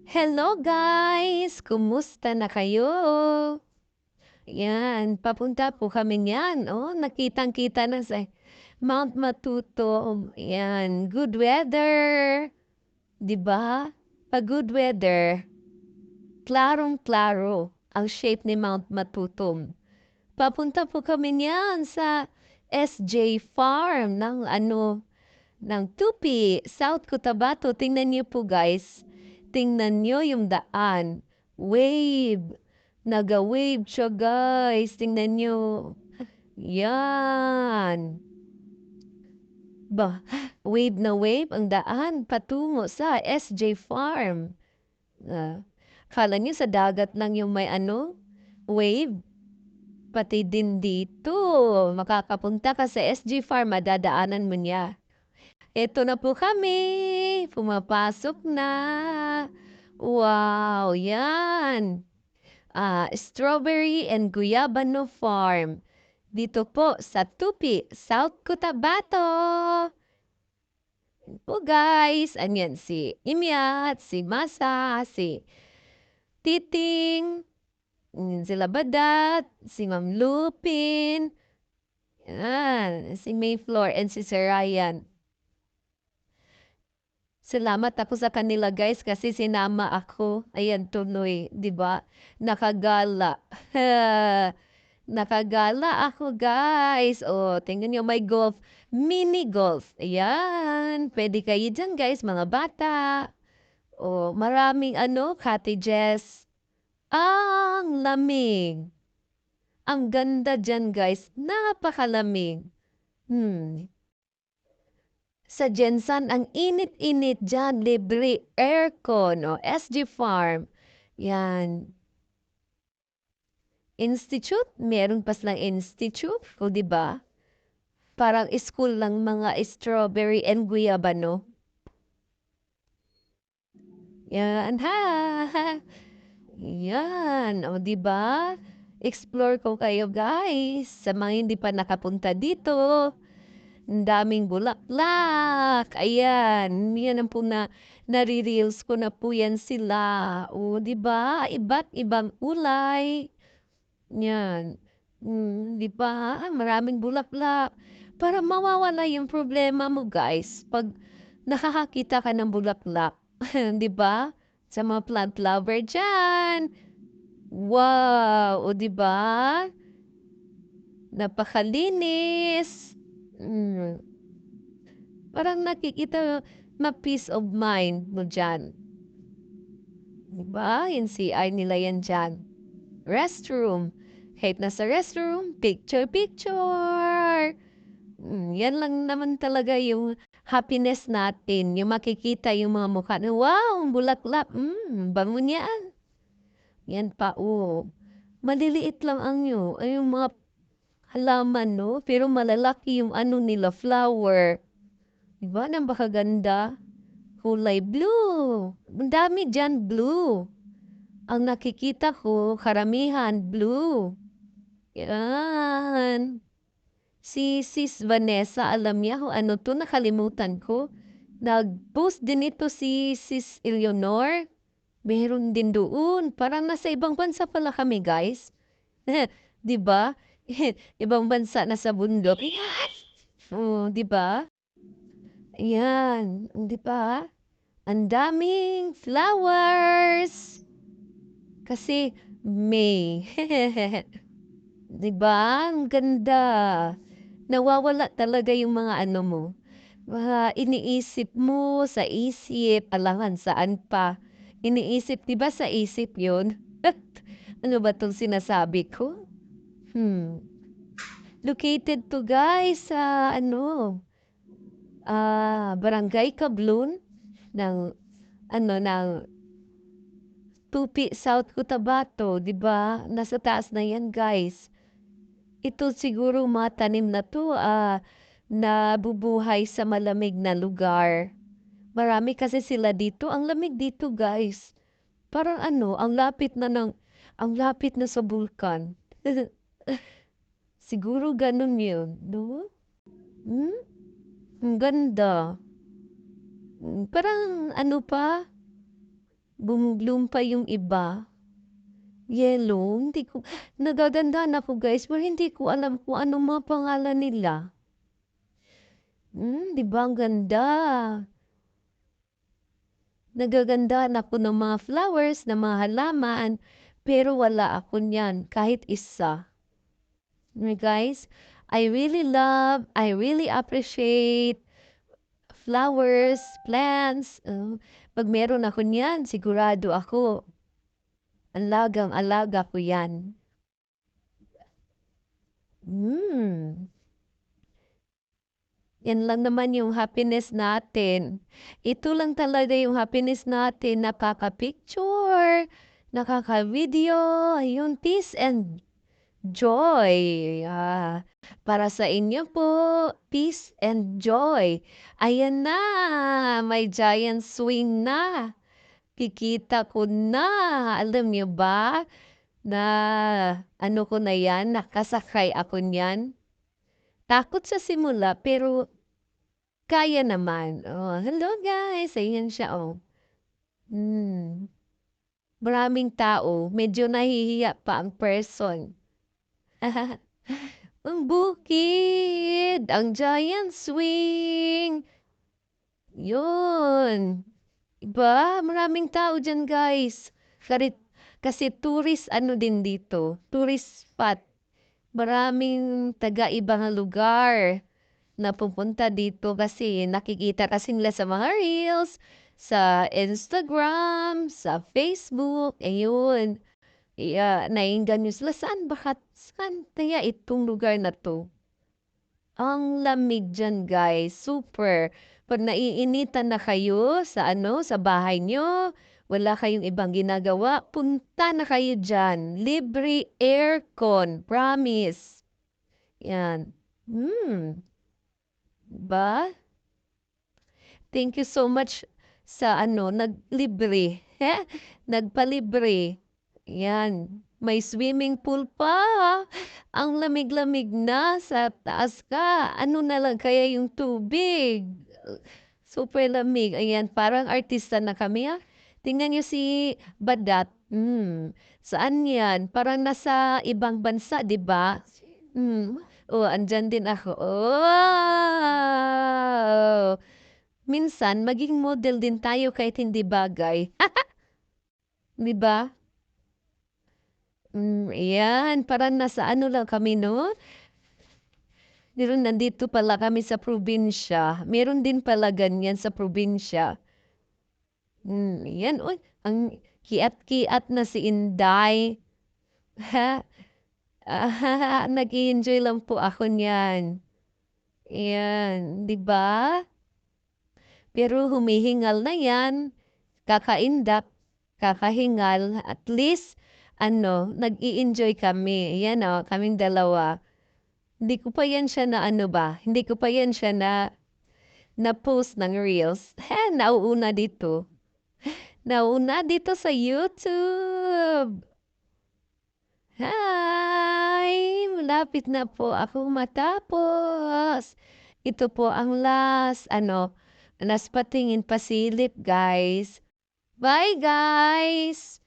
Hello guys! Kumusta na kayo? Yan, papunta po kami niyan. Oh, nakitang-kita na sa Mount Matutom. Yan, good weather. 'Di ba? Pag good weather, klarong-klaro ang shape ni Mount Matutom. Papunta po kami niyan sa SJ Farm ng Tupi, South Cotabato. Tingnan niyo po guys. Tingnan niyo yung daan. Wave. Naga-wave siya guys. Tingnan niyo. Yan. Ba, wave na wave ang daan patungo sa SJ Farm. Ah, kala niyo sa dagat lang yung may wave. Pati din dito. Makakapunta ka sa SJ Farm, madadaanan mo niya. Eto na po kami. Pumapasok na. Wow, yan. Strawberry and Guyabano Farm. Dito po sa Tupi, South Cotabato. Po guys, anyan si Imyat, si Masa, si Titing, si Labadat, si Ma'am Lupin, yan, si Mayflower, and si Sir Ryan. Salamat ako sa kanila guys kasi sinama ako. Ayan tuloy, 'di ba? Nakagala. Nakagala ako guys. Oh, tingnan niyo may golf, mini golf. Ayan, pwede kayo diyan guys, mga bata. Oh, maraming cottages. Ang lamig. Ang ganda diyan guys. Napakalamig. Hmm. Sa Jensan, ang init-init diyan, libre aircon, o SG Farm. Yan. Institute, meron pa silang institute, o di ba? Parang school lang mga strawberry and guayabano. Yan, ha. Yan, o di ba? Explore ko kayo guys. Sa mga hindi pa nakapunta dito. Ang daming bulaklak. Ayan, yan ang po nare-reels ko na po yan sila. O, di ba? Iba't ibang kulay. Yan. Di ba? Maraming bulaklak. Para mawawala yung problema mo, guys. Pag nakakakita ka ng bulaklak, di ba? Sa mga plant lover dyan. Wow! O, di ba? Napakalinis. Mm. Parang nakikita ma-peace of mind mo diyan. 'Di ba? Yung CR nila yan diyan. Restroom. Kahit nasa restroom, picture-picture. Yan lang naman talaga yung happiness natin. Yung makikita yung mga mukha na, wow, ang bulaklak. Bango niyan. Yan pa, oh. Maliliit lang ay yung mga halaman, no? Pero malalaki yung nila, flower. Diba? Napakaganda. Kulay blue. Ang dami dyan, blue. Ang nakikita ko, karamihan, blue. Yan. Si Sis Vanessa, alam niya kung ano to, nakalimutan ko. Nag-post din ito si Sis Eleanor. Meron din doon. Parang nasa ibang bansa pala kami, guys. Di ba? Ibang bansa na sa bundok. Yan. Oh, di ba? Yan. Di ba? Ang daming flowers. Kasi May. 'Di ba? Ang ganda. Nawawala talaga yung mga mo, mga iniisip mo sa isip, alangan saan pa. Iniisip, 'di ba sa isip yun? Ano ba 'tong sinasabi ko? Hmm. Located to guys sa Barangay Kablun ng ng Tupi, South Cotabato, 'di ba? Nasa taas na 'yan, guys. Ito siguro mga tanim na 'to, nabubuhay sa malamig na lugar. Marami kasi sila dito. Ang lamig dito, guys. Parang ang lapit na sa bulkan. Siguro ganun 'yun, 'no? Hmm? Ang ganda. Parang pa? Bum-bloom pa yung iba. Yellow, hindi ko nagagandahan ako guys, pero hindi ko alam kung anong mga pangalan nila. 'Di ba ang ganda? Nagagandahan ako ng mga flowers, ng mga halaman, pero wala ako niyan kahit isa. Guys, I really appreciate flowers, plants. 'Pag meron ako niyan, sigurado ako, alagang-alaga ko yan. Hmm. Yan lang naman yung happiness natin. Ito lang talaga yung happiness natin, nakaka-picture, nakaka-video, ayun, peace and joy. Para sa inyo po, peace and joy. Ayan na, may giant swing na. Kikita ko na. Alam niyo ba na ano ko na yan, nakasakay ako niyan. Takot sa simula pero kaya naman. Hello guys, ayan siya, Hmm, maraming tao, medyo nahihiya pa ang person. Ang bukid, ang giant swing, yun. Iba, maraming tao diyan guys. Karit kasi tourist ano din dito, tourist spot. Maraming taga-ibang lugar na pupunta dito kasi nakikita kasi nila sa mga reels, sa Instagram, sa Facebook, ayun. Naengganyo sila, saan kaya itong lugar na 'to? Ang lamig diyan guys, super. 'Pag naiinitan na kayo sa ano, sa bahay niyo, wala kayong ibang ginagawa, punta na kayo diyan. Libre aircon, promise. 'Yan. 'Ba? Thank you so much sa ano, naglibre, nagpalibre. 'Yan, may swimming pool pa. Ang lamig-lamig na, sa taas ka. Ano na lang kaya yung tubig, super lamig. Ayan, parang artista na kami, Tingnan niyo si Badat, saan 'yan? Parang nasa ibang bansa, 'di ba? Andiyan din ako. Oh! Minsan maging model din tayo kahit hindi bagay, 'di ba? 'Yan parang nasa ano lang kami 'no, pero nandito pala kami sa probinsya, meron din pala ganyan sa probinsya. 'Yan uy, ang kiat-kiat na si Inday. Ha, nag-e-enjoy lang po ako niyan, 'yan, 'di ba? Pero humihingal na 'yan, kakaindap, kakahingal, at least ano, nag-e-enjoy kami. 'Yan, kaming dalawa. Hindi ko pa 'yan siya na ano ba, hindi ko pa 'yan siya na-post ng reels. Nauuna dito sa YouTube. Hi! Malapit na po akong matapos. Ito po ang last patingin pasilip, guys. Bye, guys!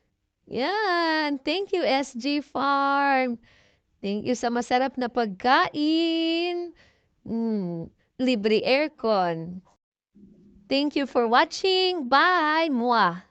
Yan. Thank you, SG Farm. Thank you sa masarap na pagkain. Libre aircon. Thank you for watching. Bye! Mwah!